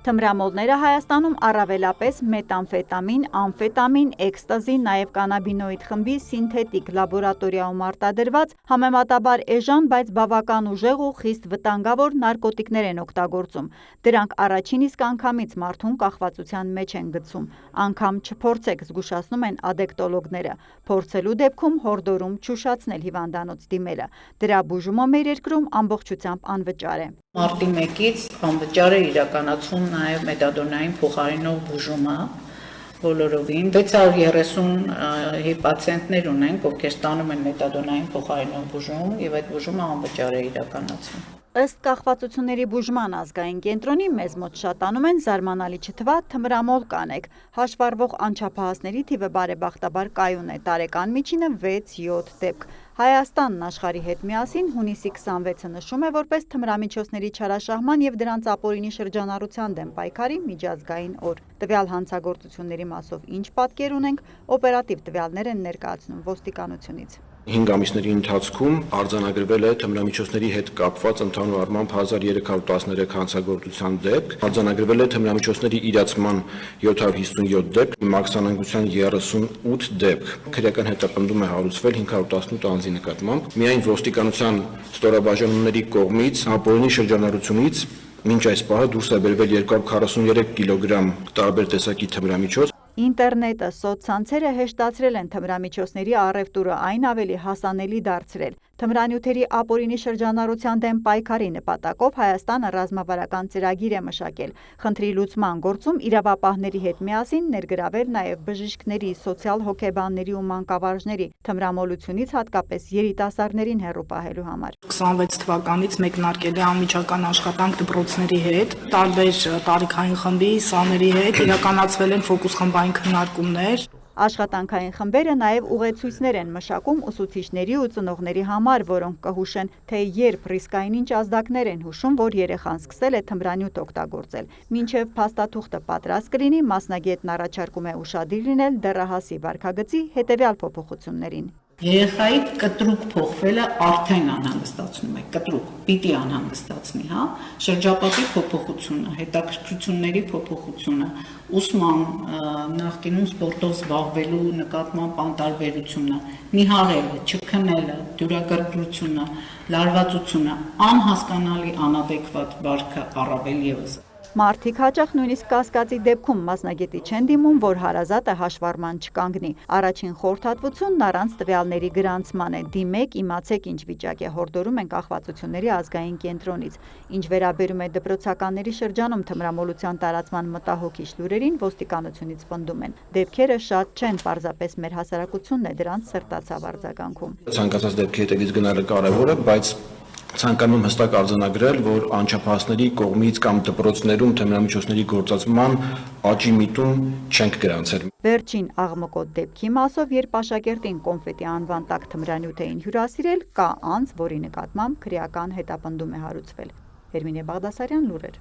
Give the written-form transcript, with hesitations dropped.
Թմրամոլները Հայաստանում առավելապես մետամֆետամին, ամֆետամին, էկստազի, նաև կանաբինոիդ խմբի սինթետիկ լաբորատորիայում արտադրված համեմատաբար էժան, բայց բավական ուժեղ ու խիստ վտանգավոր նարկոտիկներ են օգտագործում։ Դրանք առաջին իսկ անգամից մարդուն կախվածության մեջ են գցում։ Անգամ չփորձեք, զգուշացնում են ադեկտոլոգները։ Փորձելու դեպքում հորդորում չուշացնել հիվանդանոց դիմելը։ Դրա բուժումը մեր երկրում ամբողջությամբ անվճար է։ Մարտի 1-ից անվճար է իրականացում նաև մետադոնային փոխարինող բուժումը բոլորովին 630 պացիենտներ ունենք, ովքեր ստանում են մետադոնային փոխարինող բուժում եւ այդ բուժումը անվճար է իրականացվում։ Ըստ կախվածությունների բուժման ազգային կենտրոնի մեզ մոտ շատանում են զարմանալի չթվա թմրամոլ կանեք։ Հաշվառվող անչափահասների թիվը բարեբախտաբար կայուն է, տարեկան միջինը 6-7 դեպք։ Հայաստանն աշխարհի հետ միասին հունիսի 26-ը նշում է որպես թմրամիջոցների չարաշահման եւ դրանց ապօրինի շրջանառության դեմ պայքարի միջազգային օր։ Տվյալ հանցագործությունների մասով ինչ պատկեր ունենք, օպերատիվ տվյալներ են ներկայացնում ոստիկանությունից։ 5 ամիսների ընթացքում արձանագրվել է թմրամիջոցների հետ կապված ընդհանուր առմամբ 1313 հանցագործության դեպք, արձանագրվել է թմրամիջոցների իրացման 757 դեպք, մաքսանանգության 38 դեպք, քրեական հետապնդում է հարուցվել 518 անձի նկատմամբ, միայն ոստիկանության ստորաբաժանումների կողմից ապօրինի շրջանառությունից մինչ այս պահը դուրս է բերվել 243 կիլոգրամ տարբեր տեսակի թմրամիջոց։ Ինտերնետը, սոցցանցերը հեշտացրել են թմրամիջոցների առևտուրը, այն ավելի հասանելի դարձրել։ Թմրանյութերի ապօրինի շրջանառության դեմ պայքարի նպատակով Հայաստանը ռազմավարական ծրագիր է մշակել։ Խնդրի լուծման գործում իրավապահների հետ միասին ներգրավել նաև բժիշկների, սոցիալ-հոգեբանների ու մանկավարժների թմրամոլությունից հատկապես երիտասարդներին հեռու պահելու համար։ 26 թվականից մեկնարկել է անմիջական աշխատանք դպրոցների հետ, տարբեր տարիքային խմբի, սաների հետ իրականացվել են ֆոկուս խմբային քննարկումներ։ Աշխատանքային խմբերը նաև ուղեցույցներ են մշակում ուսուցիչների ու ծնողների համար, որոնք կհուշեն, թե երբ ռիսկային ինչ ազդակներ են հուշում, որ երեխան սկսել է թմրանյութ օգտագործել։ Մինչև փաստաթուղթը պատրաստ կլինի, մասնագետն առաջարկում է ուշադիր լինել դեռահասի վարքագծի հետևյալ փոփոխություններին։ Երեխայի կտրուկ փոխվելը արդեն անհանգստացնում է, կտրուկ պիտի անհանգստացնի, հա, շրջապատի փոփոխությունը, հետաքրքրությունների փոփոխությունը, ուսման, նախկինում սպորտով զբաղվելու նկատմամբ անտարբերությունը, նիհարելը, չքնելը, դյուրակրթությունը, լարվածությունը, անհասկանալի անադեկվատ վարքը առավել ևս։ Մարդիկ հաճախ նույնիսկ կասկածի դեպքում մասնագետի չեն դիմում, որ հարազատը հաշվառման չկանգնի։ Առաջին խորհրդատվությունն առանց տվյալների գրանցման է։ Դիմեք, իմացեք ինչ վիճակ է, հորդորում են կախվածությունների ազգային կենտրոնից։ Ինչ վերաբերում է դպրոցականների շրջանում թմրամոլության տարածման մտահոգիչ լուրերին, ոստիկանությունից պնդում են։ Դեպքերը շատ չեն, պարզապես մեր հասարակությունն է դրանց սրտացավ արձագանքում։ Ցանկացած դեպքի հետևից գնալը կարևոր է, բայց ցանկանում եմ հստակ արձանագրել, որ անչափահասների կողմից կամ դպրոցներում թմրամիջոցների գործածման աճի միտում չենք գրանցել։ Վերջին աղմկոտ դեպքի մասով, երբ աշակերտին կոնֆետի անվան տակ թմրանյութ էին հյուրասիրել, կա անձ, որի նկատմամբ քրեական հետապնդում է հարուցվել։ Հերմինե Բաղդասարյան, լուրեր։